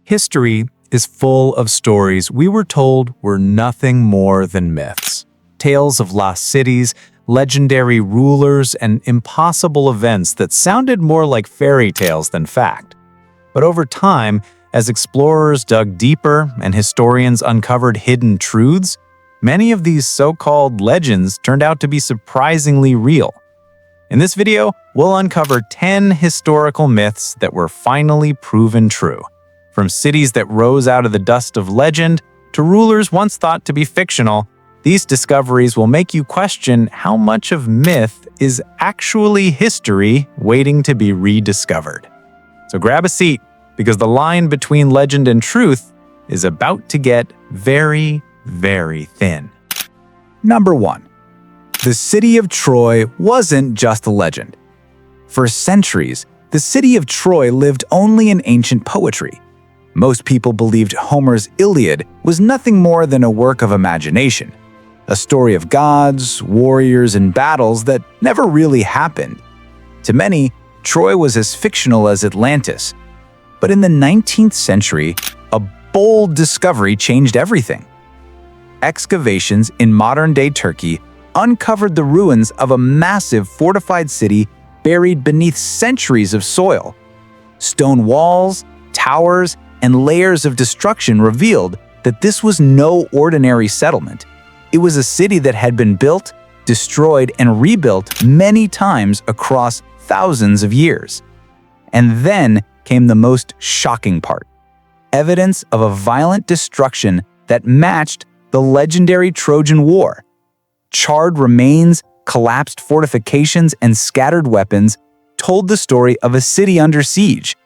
History is full of stories we were told were nothing more than myths. Tales of lost cities, legendary rulers, and impossible events that sounded more like fairy tales than fact. But over time, as explorers dug deeper and historians uncovered hidden truths, many of these so-called legends turned out to be surprisingly real. In this video, we'll uncover 10 historical myths that were finally proven true. From cities that rose out of the dust of legend to rulers once thought to be fictional, these discoveries will make you question how much of myth is actually history waiting to be rediscovered. So grab a seat, because the line between legend and truth is about to get very, very thin. Number 1. The city of Troy wasn't just a legend. For centuries, the city of Troy lived only in ancient poetry. Most people believed Homer's Iliad was nothing more than a work of imagination, a story of gods, warriors, and battles that never really happened. To many, Troy was as fictional as Atlantis. But in the 19th century, a bold discovery changed everything. Excavations in modern-day Turkey uncovered the ruins of a massive fortified city buried beneath centuries of soil. Stone walls, towers, and layers of destruction revealed that this was no ordinary settlement. It was a city that had been built, destroyed, and rebuilt many times across thousands of years. And then came the most shocking part: evidence of a violent destruction that matched the legendary Trojan War. Charred remains, collapsed fortifications, and scattered weapons told the story of a city under siege.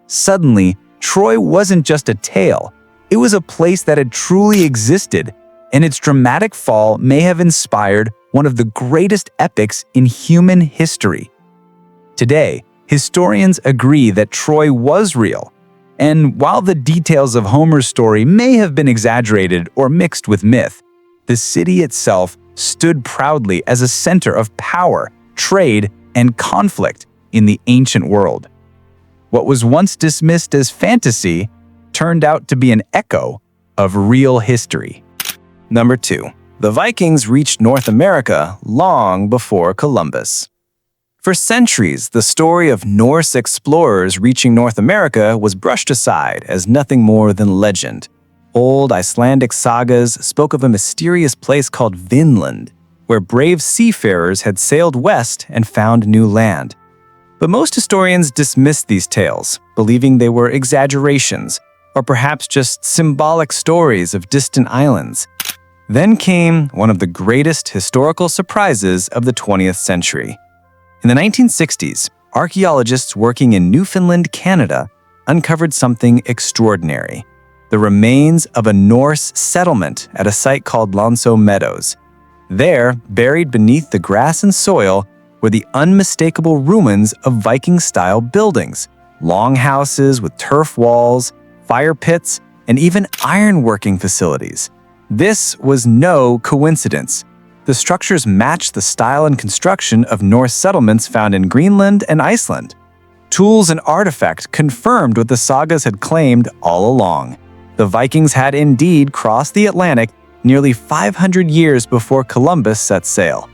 Suddenly, Troy wasn't just a tale, it was a place that had truly existed, and its dramatic fall may have inspired one of the greatest epics in human history. Today, historians agree that Troy was real, and while the details of Homer's story may have been exaggerated or mixed with myth, the city itself stood proudly as a center of power, trade, and conflict in the ancient world. What was once dismissed as fantasy turned out to be an echo of real history. Number 2. The Vikings reached North America long before Columbus. For centuries, the story of Norse explorers reaching North America was brushed aside as nothing more than legend. Old Icelandic sagas spoke of a mysterious place called Vinland, where brave seafarers had sailed west and found new land. But most historians dismissed these tales, believing they were exaggerations, or perhaps just symbolic stories of distant islands. Then came one of the greatest historical surprises of the 20th century. In the 1960s, archaeologists working in Newfoundland, Canada, uncovered something extraordinary: the remains of a Norse settlement at a site called Lonso Meadows. There, buried beneath the grass and soil, were the unmistakable ruins of Viking-style buildings, longhouses with turf walls, fire pits, and even ironworking facilities. This was no coincidence. The structures matched the style and construction of Norse settlements found in Greenland and Iceland. Tools and artifacts confirmed what the sagas had claimed all along. The Vikings had indeed crossed the Atlantic nearly 500 years before Columbus set sail.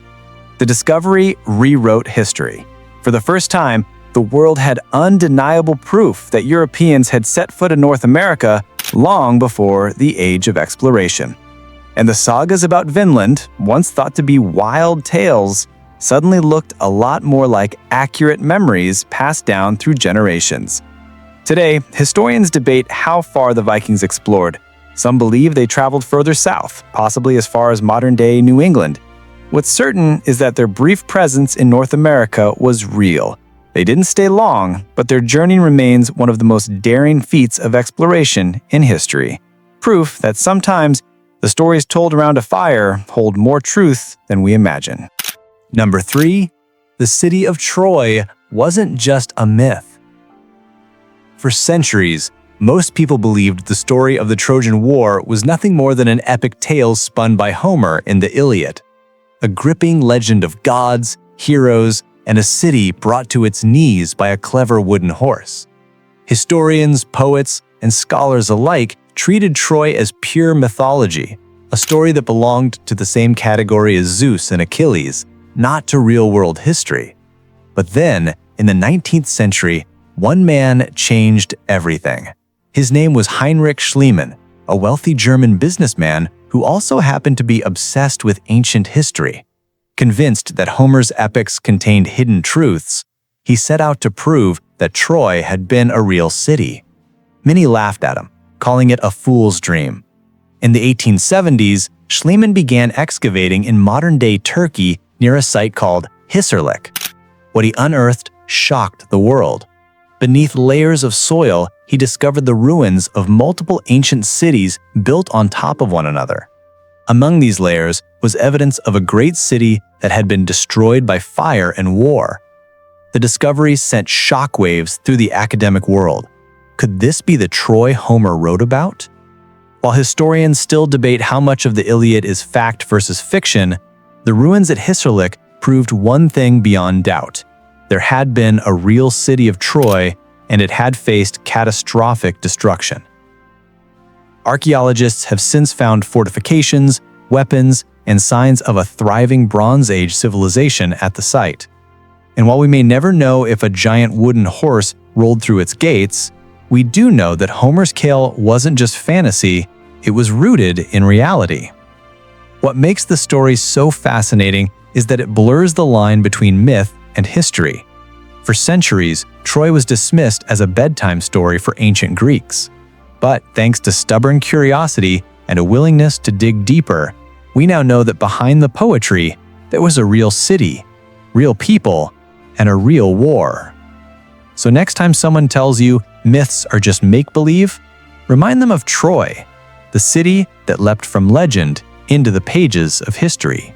The discovery rewrote history. For the first time, the world had undeniable proof that Europeans had set foot in North America long before the age of exploration. And the sagas about Vinland, once thought to be wild tales, suddenly looked a lot more like accurate memories passed down through generations. Today, historians debate how far the Vikings explored. Some believe they traveled further south, possibly as far as modern-day New England. What's certain is that their brief presence in North America was real. They didn't stay long, but their journey remains one of the most daring feats of exploration in history. Proof that sometimes the stories told around a fire hold more truth than we imagine. Number 3. The city of Troy wasn't just a myth. For centuries, most people believed the story of the Trojan War was nothing more than an epic tale spun by Homer in the Iliad. A gripping legend of gods, heroes, and a city brought to its knees by a clever wooden horse. Historians, poets, and scholars alike treated Troy as pure mythology, a story that belonged to the same category as Zeus and Achilles, not to real-world history. But then, in the 19th century, one man changed everything. His name was Heinrich Schliemann, a wealthy German businessman who also happened to be obsessed with ancient history. Convinced that Homer's epics contained hidden truths, he set out to prove that Troy had been a real city. Many laughed at him, calling it a fool's dream. In the 1870s, Schliemann began excavating in modern-day Turkey near a site called Hissarlik. What he unearthed shocked the world. Beneath layers of soil, he discovered the ruins of multiple ancient cities built on top of one another. Among these layers was evidence of a great city that had been destroyed by fire and war. The discovery sent shockwaves through the academic world. Could this be the Troy Homer wrote about? While historians still debate how much of the Iliad is fact versus fiction, the ruins at Hissarlik proved one thing beyond doubt. There had been a real city of Troy, and it had faced catastrophic destruction. Archaeologists have since found fortifications, weapons, and signs of a thriving Bronze Age civilization at the site. And while we may never know if a giant wooden horse rolled through its gates, we do know that Homer's tale wasn't just fantasy, it was rooted in reality. What makes the story so fascinating is that it blurs the line between myth and history. For centuries, Troy was dismissed as a bedtime story for ancient Greeks. But thanks to stubborn curiosity and a willingness to dig deeper, we now know that behind the poetry, there was a real city, real people, and a real war. So next time someone tells you myths are just make-believe, remind them of Troy, the city that leapt from legend into the pages of history.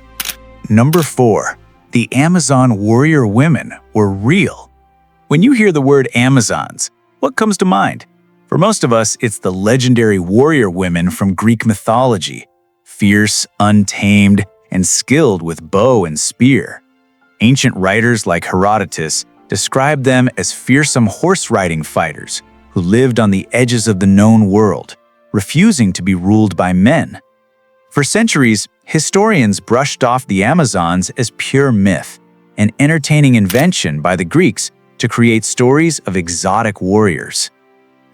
Number 4. The Amazon warrior women were real. When you hear the word Amazons, what comes to mind? For most of us, it's the legendary warrior women from Greek mythology, fierce, untamed, and skilled with bow and spear. Ancient writers like Herodotus described them as fearsome horse-riding fighters who lived on the edges of the known world, refusing to be ruled by men. For centuries, historians brushed off the Amazons as pure myth, an entertaining invention by the Greeks to create stories of exotic warriors.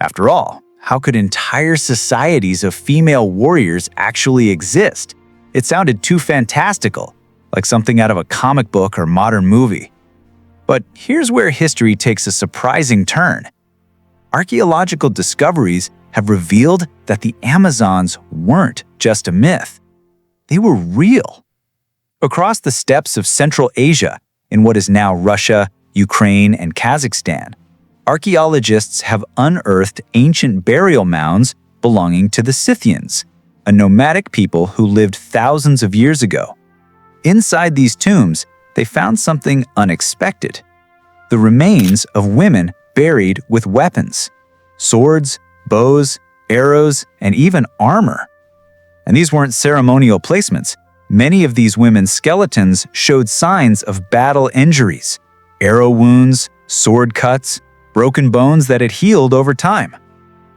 After all, how could entire societies of female warriors actually exist? It sounded too fantastical, like something out of a comic book or modern movie. But here's where history takes a surprising turn. Archaeological discoveries have revealed that the Amazons weren't just a myth. They were real. Across the steppes of Central Asia, in what is now Russia, Ukraine, and Kazakhstan, archaeologists have unearthed ancient burial mounds belonging to the Scythians, a nomadic people who lived thousands of years ago. Inside these tombs, they found something unexpected: the remains of women buried with weapons, swords, bows, arrows, and even armor. And these weren't ceremonial placements. Many of these women's skeletons showed signs of battle injuries, arrow wounds, sword cuts, broken bones that had healed over time.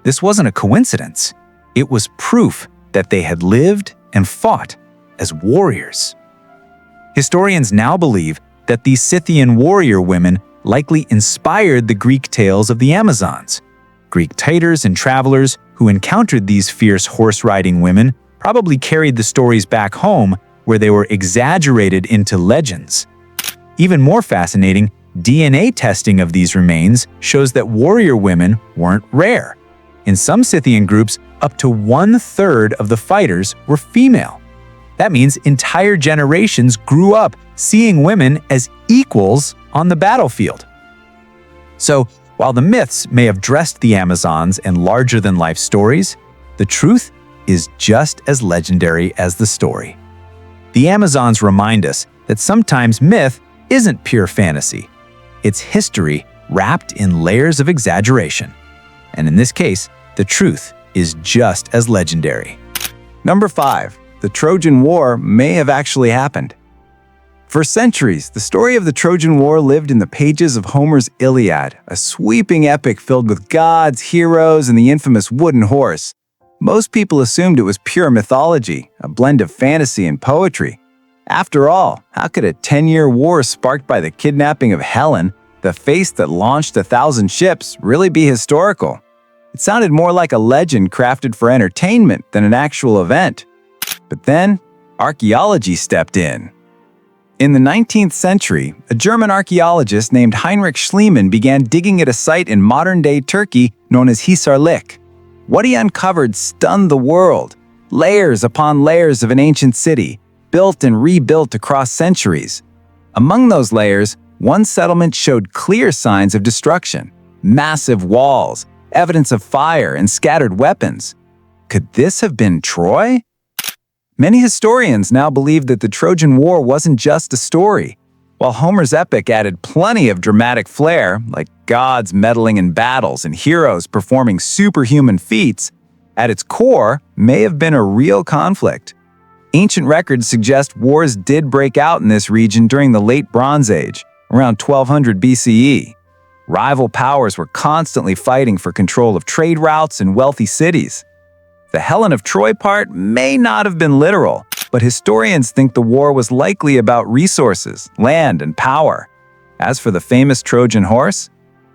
This wasn't a coincidence. It was proof that they had lived and fought as warriors. Historians now believe that these Scythian warrior women likely inspired the Greek tales of the Amazons. Greek traders and travelers who encountered these fierce horse-riding women probably carried the stories back home, where they were exaggerated into legends. Even more fascinating, DNA testing of these remains shows that warrior women weren't rare. In some Scythian groups, up to 1/3 of the fighters were female. That means entire generations grew up seeing women as equals on the battlefield. So, while the myths may have dressed the Amazons in larger-than-life stories, the truth is just as legendary as the story. The Amazons remind us that sometimes myth isn't pure fantasy. It's history wrapped in layers of exaggeration. And in this case, the truth is just as legendary. Number 5. The Trojan War may have actually happened. For centuries, the story of the Trojan War lived in the pages of Homer's Iliad, a sweeping epic filled with gods, heroes, and the infamous wooden horse. Most people assumed it was pure mythology, a blend of fantasy and poetry. After all, how could a 10-year war sparked by the kidnapping of Helen, the face that launched 1,000 ships, really be historical? It sounded more like a legend crafted for entertainment than an actual event. But then, archaeology stepped in. In the 19th century, a German archaeologist named Heinrich Schliemann began digging at a site in modern-day Turkey known as Hisarlik. What he uncovered stunned the world. Layers upon layers of an ancient city, built and rebuilt across centuries. Among those layers, one settlement showed clear signs of destruction. Massive walls, evidence of fire, and scattered weapons. Could this have been Troy? Many historians now believe that the Trojan War wasn't just a story. While Homer's epic added plenty of dramatic flair, like gods meddling in battles and heroes performing superhuman feats, at its core may have been a real conflict. Ancient records suggest wars did break out in this region during the Late Bronze Age, around 1200 BCE. Rival powers were constantly fighting for control of trade routes and wealthy cities. The Helen of Troy part may not have been literal, but historians think the war was likely about resources, land, and power. As for the famous Trojan horse,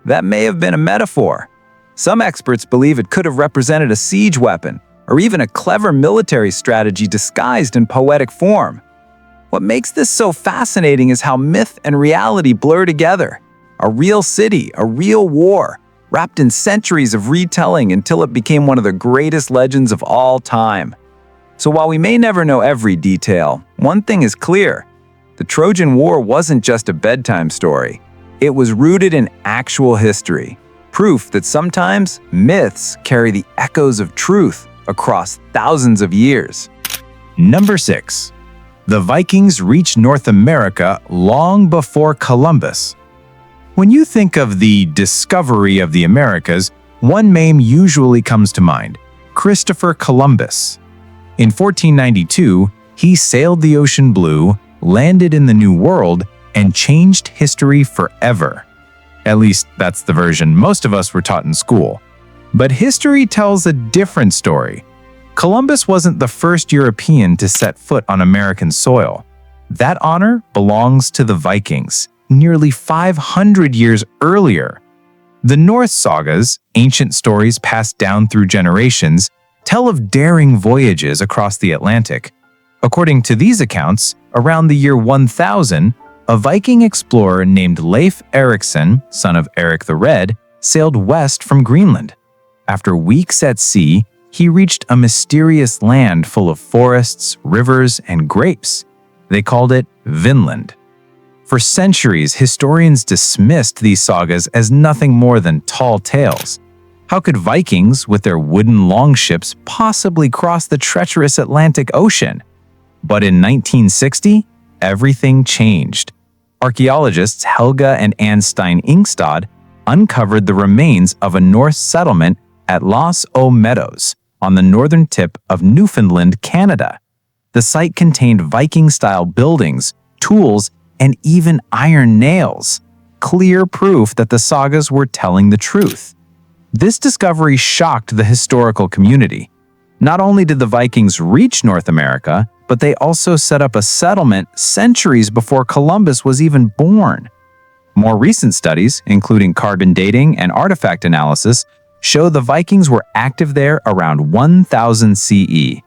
that may have been a metaphor. Some experts believe it could have represented a siege weapon, or even a clever military strategy disguised in poetic form. What makes this so fascinating is how myth and reality blur together. A real city, a real war, wrapped in centuries of retelling until it became one of the greatest legends of all time. So while we may never know every detail, one thing is clear. The Trojan War wasn't just a bedtime story. It was rooted in actual history, proof that sometimes myths carry the echoes of truth across thousands of years. Number 6. The Vikings reached North America long before Columbus. When you think of the discovery of the Americas, one name usually comes to mind: Christopher Columbus. In 1492, he sailed the ocean blue, landed in the New World, and changed history forever. At least that's the version most of us were taught in school. But history tells a different story. Columbus wasn't the first European to set foot on American soil. That honor belongs to the Vikings, nearly 500 years earlier. The Norse sagas, ancient stories passed down through generations, tell of daring voyages across the Atlantic. According to these accounts, around the year 1000, a Viking explorer named Leif Erikson, son of Eric the Red, sailed west from Greenland. After weeks at sea, he reached a mysterious land full of forests, rivers, and grapes. They called it Vinland. For centuries, historians dismissed these sagas as nothing more than tall tales. How could Vikings, with their wooden longships, possibly cross the treacherous Atlantic Ocean? But in 1960, everything changed. Archaeologists Helga and Anstein Ingstad uncovered the remains of a Norse settlement at Los O Meadows, on the northern tip of Newfoundland, Canada. The site contained Viking-style buildings, tools, and even iron nails, clear proof that the sagas were telling the truth. This discovery shocked the historical community. Not only did the Vikings reach North America, but they also set up a settlement centuries before Columbus was even born. More recent studies, including carbon dating and artifact analysis, show the Vikings were active there around 1000 CE.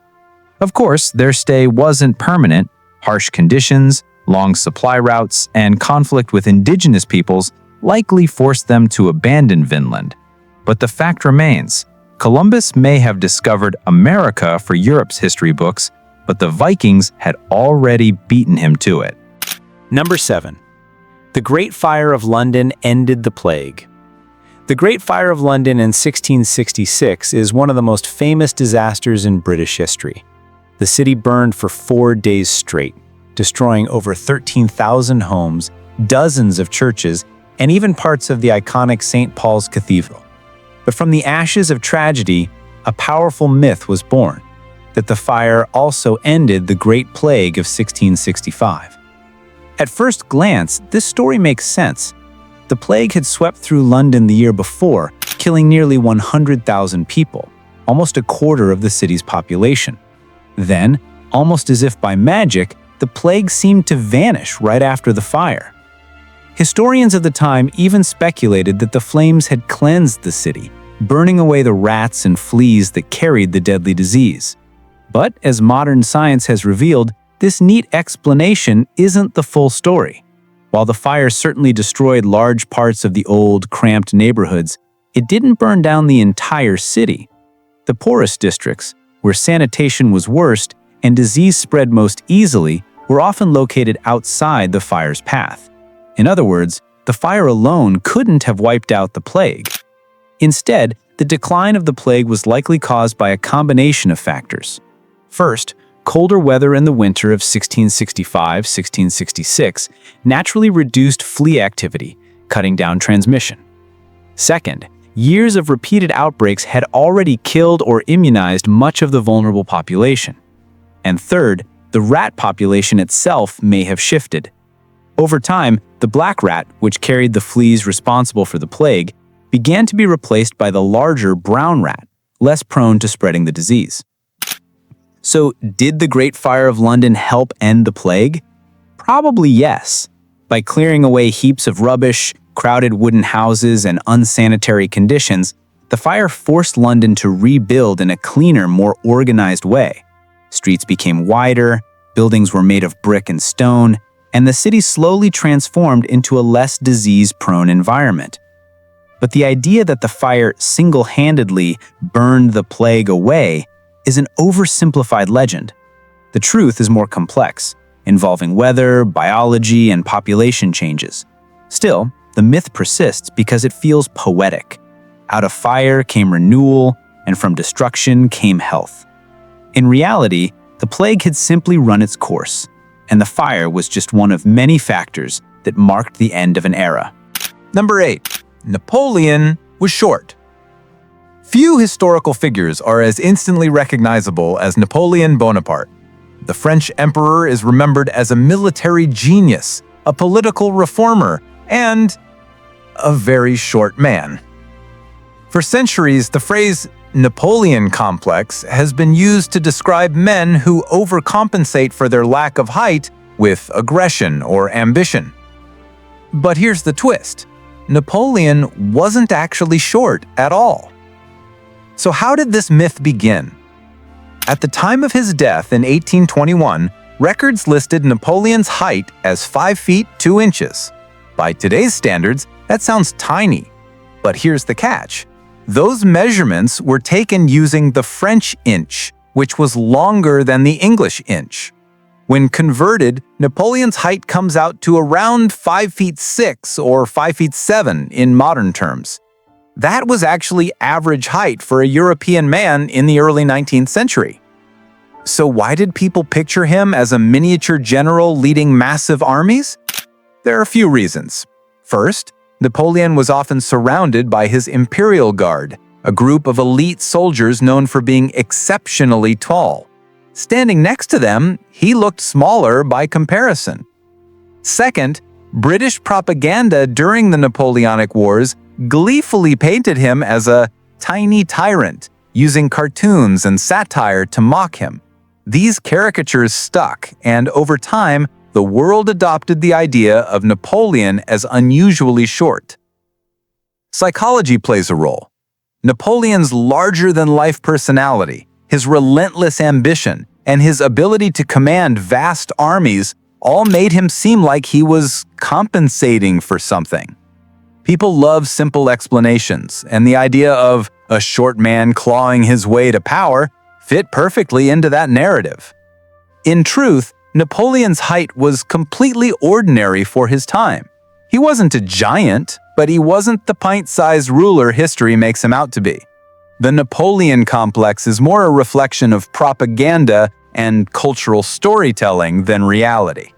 Of course, their stay wasn't permanent. Harsh conditions, long supply routes, and conflict with indigenous peoples likely forced them to abandon Vinland. But the fact remains, Columbus may have discovered America for Europe's history books, but the Vikings had already beaten him to it. Number 7. The Great Fire of London ended the plague. The Great Fire of London in 1666 is one of the most famous disasters in British history. The city burned for 4 days straight, destroying over 13,000 homes, dozens of churches, and even parts of the iconic St. Paul's Cathedral. But from the ashes of tragedy, a powerful myth was born, that the fire also ended the Great Plague of 1665. At first glance, this story makes sense. The plague had swept through London the year before, killing nearly 100,000 people, almost a quarter of the city's population. Then, almost as if by magic, the plague seemed to vanish right after the fire. Historians of the time even speculated that the flames had cleansed the city, burning away the rats and fleas that carried the deadly disease. But as modern science has revealed, this neat explanation isn't the full story. While the fire certainly destroyed large parts of the old, cramped neighborhoods, it didn't burn down the entire city. The poorest districts, where sanitation was worst and disease spread most easily, were often located outside the fire's path. In other words, the fire alone couldn't have wiped out the plague. Instead, the decline of the plague was likely caused by a combination of factors. First, colder weather in the winter of 1665-1666 naturally reduced flea activity, cutting down transmission. Second, years of repeated outbreaks had already killed or immunized much of the vulnerable population. And third, the rat population itself may have shifted. Over time, the black rat, which carried the fleas responsible for the plague, began to be replaced by the larger brown rat, less prone to spreading the disease. So, did the Great Fire of London help end the plague? Probably yes. By clearing away heaps of rubbish, crowded wooden houses, and unsanitary conditions, the fire forced London to rebuild in a cleaner, more organized way. Streets became wider, buildings were made of brick and stone, and the city slowly transformed into a less disease-prone environment. But the idea that the fire single-handedly burned the plague away is an oversimplified legend. The truth is more complex, involving weather, biology, and population changes. Still, the myth persists because it feels poetic. Out of fire came renewal, and from destruction came health. In reality, the plague had simply run its course, and the fire was just one of many factors that marked the end of an era. Number 8. Napoleon was short. Few historical figures are as instantly recognizable as Napoleon Bonaparte. The French emperor is remembered as a military genius, a political reformer, and a very short man. For centuries, the phrase Napoleon complex has been used to describe men who overcompensate for their lack of height with aggression or ambition. But here's the twist. Napoleon wasn't actually short at all. So how did this myth begin? At the time of his death in 1821, records listed Napoleon's height as 5 feet 2 inches. By today's standards, that sounds tiny. But here's the catch. Those measurements were taken using the French inch, which was longer than the English inch. When converted, Napoleon's height comes out to around 5 feet 6 or 5 feet 7 in modern terms. That was actually average height for a European man in the early 19th century. So why did people picture him as a miniature general leading massive armies? There are a few reasons. First, Napoleon was often surrounded by his Imperial Guard, a group of elite soldiers known for being exceptionally tall. Standing next to them, he looked smaller by comparison. Second, British propaganda during the Napoleonic Wars gleefully painted him as a tiny tyrant, using cartoons and satire to mock him. These caricatures stuck, and over time, the world adopted the idea of Napoleon as unusually short. Psychology plays a role. Napoleon's larger-than-life personality, his relentless ambition, and his ability to command vast armies all made him seem like he was compensating for something. People love simple explanations, and the idea of a short man clawing his way to power fit perfectly into that narrative. In truth, Napoleon's height was completely ordinary for his time. He wasn't a giant, but he wasn't the pint-sized ruler history makes him out to be. The Napoleon complex is more a reflection of propaganda and cultural storytelling than reality.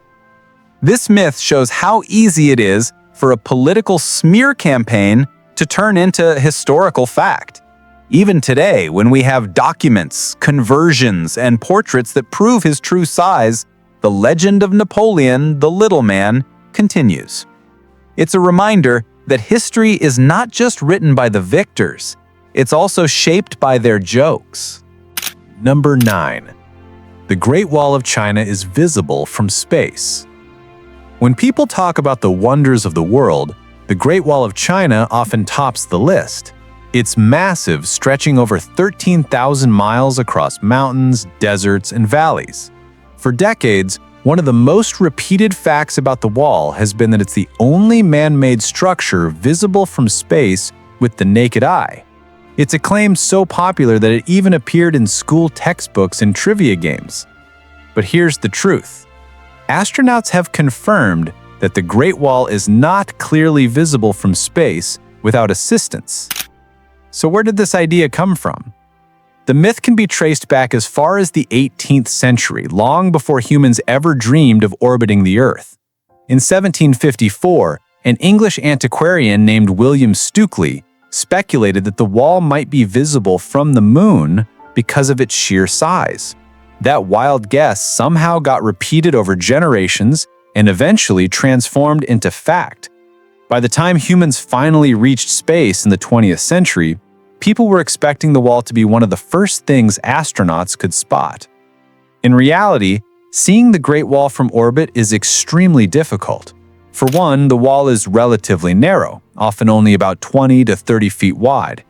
This myth shows how easy it is for a political smear campaign to turn into historical fact. Even today, when we have documents, conversions, and portraits that prove his true size, the legend of Napoleon, the Little Man, continues. It's a reminder that history is not just written by the victors, it's also shaped by their jokes. Number 9. The Great Wall of China is visible from space. When people talk about the wonders of the world, the Great Wall of China often tops the list. It's massive, stretching over 13,000 miles across mountains, deserts, and valleys. For decades, one of the most repeated facts about the wall has been that it's the only man-made structure visible from space with the naked eye. It's a claim so popular that it even appeared in school textbooks and trivia games. But here's the truth. Astronauts have confirmed that the Great Wall is not clearly visible from space without assistance. So where did this idea come from? The myth can be traced back as far as the 18th century, long before humans ever dreamed of orbiting the Earth. In 1754, an English antiquarian named William Stukeley speculated that the wall might be visible from the moon because of its sheer size. That wild guess somehow got repeated over generations and eventually transformed into fact. By the time humans finally reached space in the 20th century, people were expecting the wall to be one of the first things astronauts could spot. In reality, seeing the Great Wall from orbit is extremely difficult. For one, the wall is relatively narrow, often only about 20 to 30 feet wide.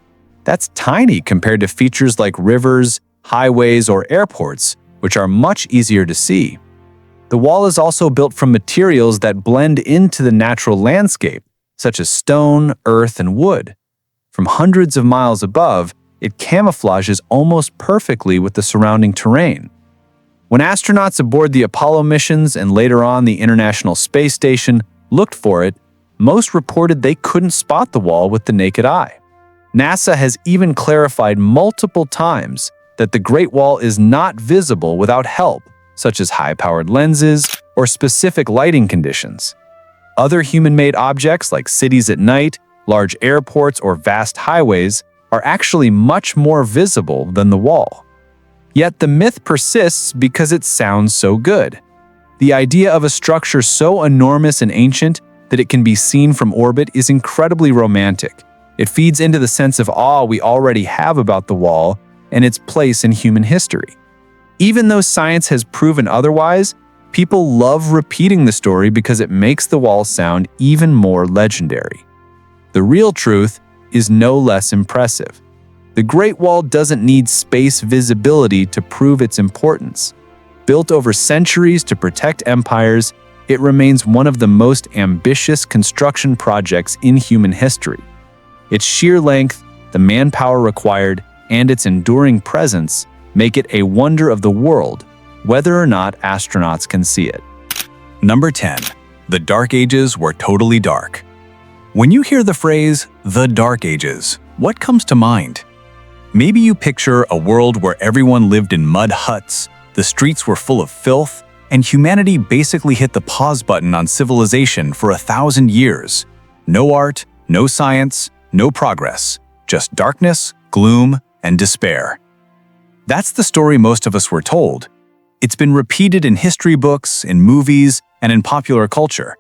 That's tiny compared to features like rivers, highways, or airports, which are much easier to see. The wall is also built from materials that blend into the natural landscape, such as stone, earth, and wood. From hundreds of miles above, it camouflages almost perfectly with the surrounding terrain. When astronauts aboard the Apollo missions and later on the International Space Station looked for it, most reported they couldn't spot the wall with the naked eye. NASA has even clarified multiple times that the Great Wall is not visible without help, such as high-powered lenses or specific lighting conditions. Other human-made objects like cities at night, large airports, or vast highways are actually much more visible than the wall. Yet the myth persists because it sounds so good. The idea of a structure so enormous and ancient that it can be seen from orbit is incredibly romantic. It feeds into the sense of awe we already have about the wall and its place in human history. Even though science has proven otherwise, people love repeating the story because it makes the wall sound even more legendary. The real truth is no less impressive. The Great Wall doesn't need space visibility to prove its importance. Built over centuries to protect empires, it remains one of the most ambitious construction projects in human history. Its sheer length, the manpower required, and its enduring presence make it a wonder of the world, whether or not astronauts can see it. Number 10. The Dark Ages were totally dark. When you hear the phrase, the Dark Ages, what comes to mind? Maybe you picture a world where everyone lived in mud huts, the streets were full of filth, and humanity basically hit the pause button on civilization for 1,000 years. No art, no science, no progress, just darkness, gloom, and despair. That's the story most of us were told. It's been repeated in history books, in movies, and in popular culture.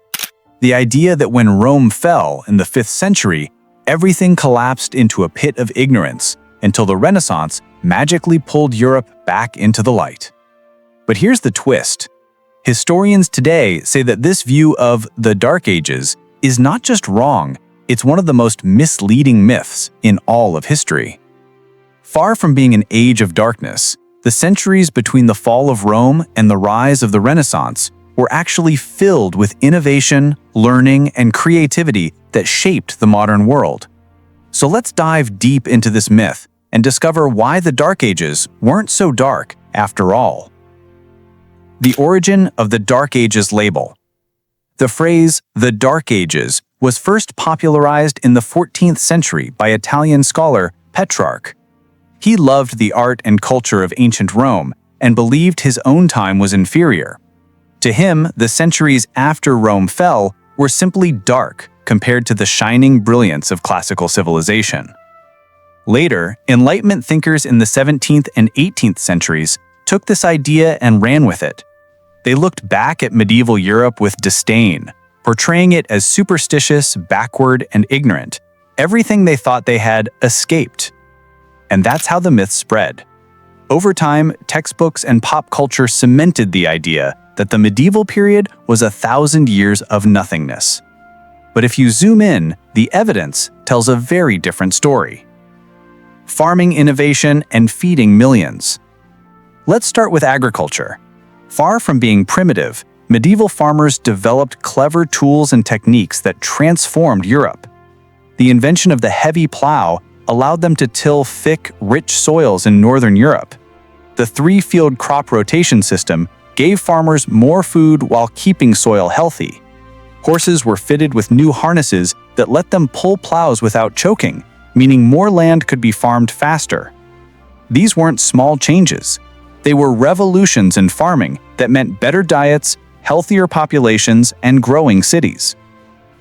The idea that when Rome fell in the 5th century, everything collapsed into a pit of ignorance until the Renaissance magically pulled Europe back into the light. But here's the twist. Historians today say that this view of the Dark Ages is not just wrong, it's one of the most misleading myths in all of history. Far from being an age of darkness, the centuries between the fall of Rome and the rise of the Renaissance were actually filled with innovation, learning, and creativity that shaped the modern world. So let's dive deep into this myth and discover why the Dark Ages weren't so dark after all. The origin of the Dark Ages label. The phrase, the Dark Ages, was first popularized in the 14th century by Italian scholar Petrarch. He loved the art and culture of ancient Rome and believed his own time was inferior. To him, the centuries after Rome fell were simply dark compared to the shining brilliance of classical civilization. Later, Enlightenment thinkers in the 17th and 18th centuries took this idea and ran with it. They looked back at medieval Europe with disdain, portraying it as superstitious, backward, and ignorant. Everything they thought they had escaped. And that's how the myth spread. Over time, textbooks and pop culture cemented the idea that the medieval period was 1,000 years of nothingness. But if you zoom in, the evidence tells a very different story. Farming innovation and feeding millions. Let's start with agriculture. Far from being primitive, medieval farmers developed clever tools and techniques that transformed Europe. The invention of the heavy plow allowed them to till thick, rich soils in northern Europe. The three-field crop rotation system gave farmers more food while keeping soil healthy. Horses were fitted with new harnesses that let them pull plows without choking, meaning more land could be farmed faster. These weren't small changes. They were revolutions in farming that meant better diets, healthier populations, and growing cities.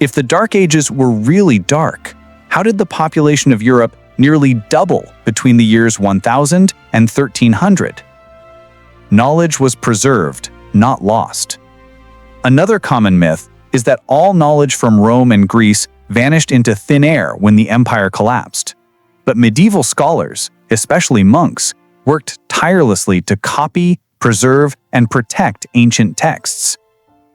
If the Dark Ages were really dark, how did the population of Europe nearly double between the years 1000 and 1300? Knowledge was preserved, not lost. Another common myth is that all knowledge from Rome and Greece vanished into thin air when the empire collapsed. But medieval scholars, especially monks, worked tirelessly to copy, preserve, and protect ancient texts.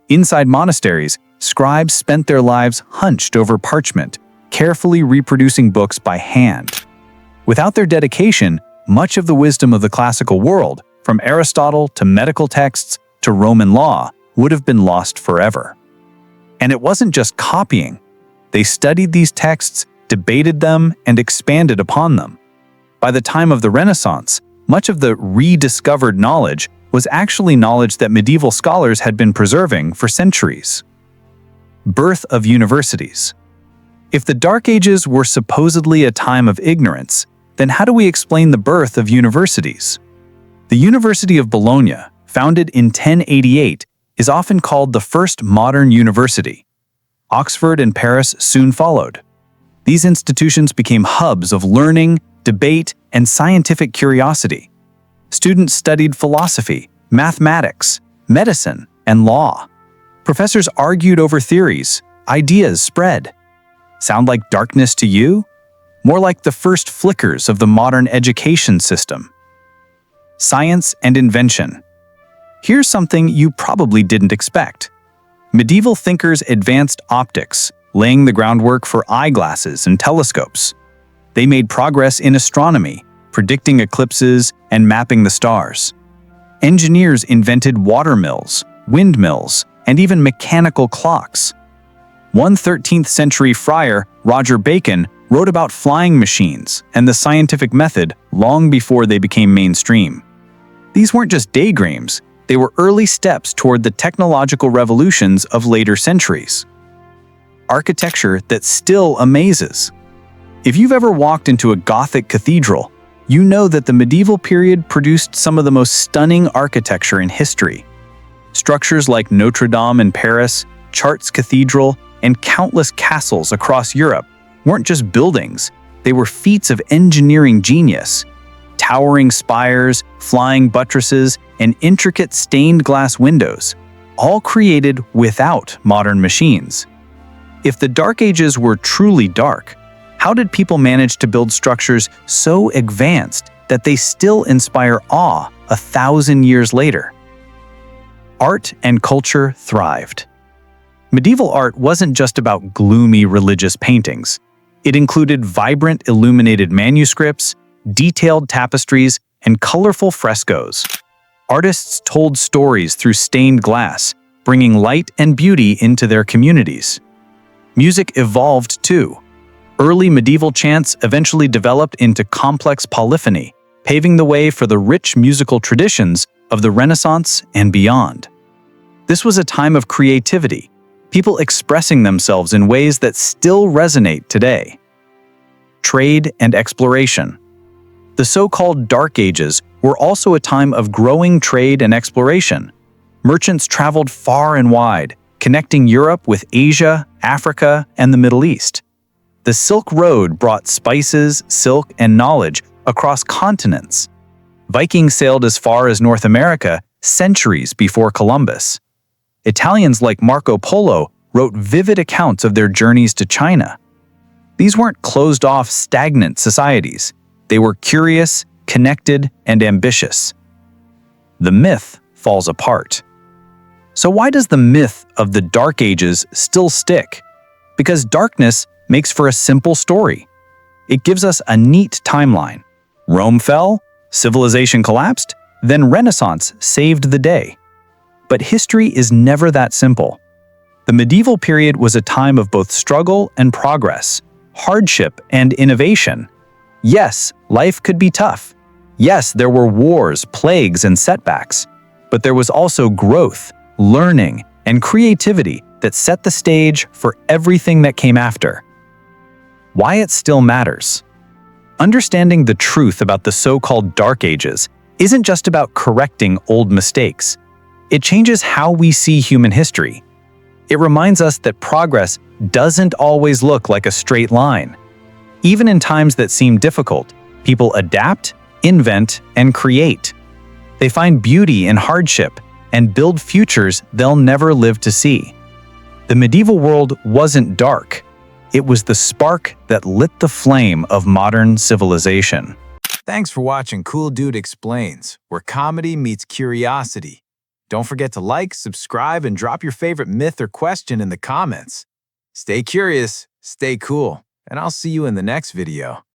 Inside monasteries, scribes spent their lives hunched over parchment, carefully reproducing books by hand. Without their dedication, much of the wisdom of the classical world, from Aristotle to medical texts to Roman law, would have been lost forever. And it wasn't just copying. They studied these texts, debated them, and expanded upon them. By the time of the Renaissance, much of the rediscovered knowledge was actually knowledge that medieval scholars had been preserving for centuries. Birth of universities. If the Dark Ages were supposedly a time of ignorance, then how do we explain the birth of universities? The University of Bologna, founded in 1088, is often called the first modern university. Oxford and Paris soon followed. These institutions became hubs of learning, debate, and scientific curiosity. Students studied philosophy, mathematics, medicine, and law. Professors argued over theories. Ideas spread. Sound like darkness to you? More like the first flickers of the modern education system. Science and invention. Here's something you probably didn't expect. Medieval thinkers advanced optics, laying the groundwork for eyeglasses and telescopes. They made progress in astronomy, predicting eclipses and mapping the stars. Engineers invented water mills, windmills, and even mechanical clocks. One 13th century friar, Roger Bacon, wrote about flying machines and the scientific method long before they became mainstream. These weren't just daydreams, they were early steps toward the technological revolutions of later centuries. Architecture that still amazes. If you've ever walked into a Gothic cathedral, you know that the medieval period produced some of the most stunning architecture in history. Structures like Notre Dame in Paris, Chartres Cathedral, and countless castles across Europe weren't just buildings, they were feats of engineering genius. Towering spires, flying buttresses, and intricate stained glass windows, all created without modern machines. If the Dark Ages were truly dark, how did people manage to build structures so advanced that they still inspire awe 1,000 years later? Art and culture thrived. Medieval art wasn't just about gloomy religious paintings. It included vibrant illuminated manuscripts, detailed tapestries, and colorful frescoes. Artists told stories through stained glass, bringing light and beauty into their communities. Music evolved too. Early medieval chants eventually developed into complex polyphony, paving the way for the rich musical traditions of the Renaissance and beyond. This was a time of creativity, people expressing themselves in ways that still resonate today. Trade and exploration. The so-called Dark Ages were also a time of growing trade and exploration. Merchants traveled far and wide, connecting Europe with Asia, Africa, and the Middle East. The Silk Road brought spices, silk, and knowledge across continents. Vikings sailed as far as North America centuries before Columbus. Italians like Marco Polo wrote vivid accounts of their journeys to China. These weren't closed-off, stagnant societies. They were curious, connected, and ambitious. The myth falls apart. So why does the myth of the Dark Ages still stick? Because darkness makes for a simple story. It gives us a neat timeline. Rome fell, civilization collapsed, then Renaissance saved the day. But history is never that simple. The medieval period was a time of both struggle and progress, hardship and innovation. Yes, life could be tough. Yes, there were wars, plagues, and setbacks. But there was also growth, learning, and creativity that set the stage for everything that came after. Why it still matters. Understanding the truth about the so-called Dark Ages isn't just about correcting old mistakes. It changes how we see human history. It reminds us that progress doesn't always look like a straight line. Even in times that seem difficult, people adapt, invent, and create. They find beauty in hardship and build futures they'll never live to see. The medieval world wasn't dark. It was the spark that lit the flame of modern civilization. Thanks for watching Cool Dude Explains, where comedy meets curiosity. Don't forget to like, subscribe, and drop your favorite myth or question in the comments. Stay curious, stay cool, and I'll see you in the next video.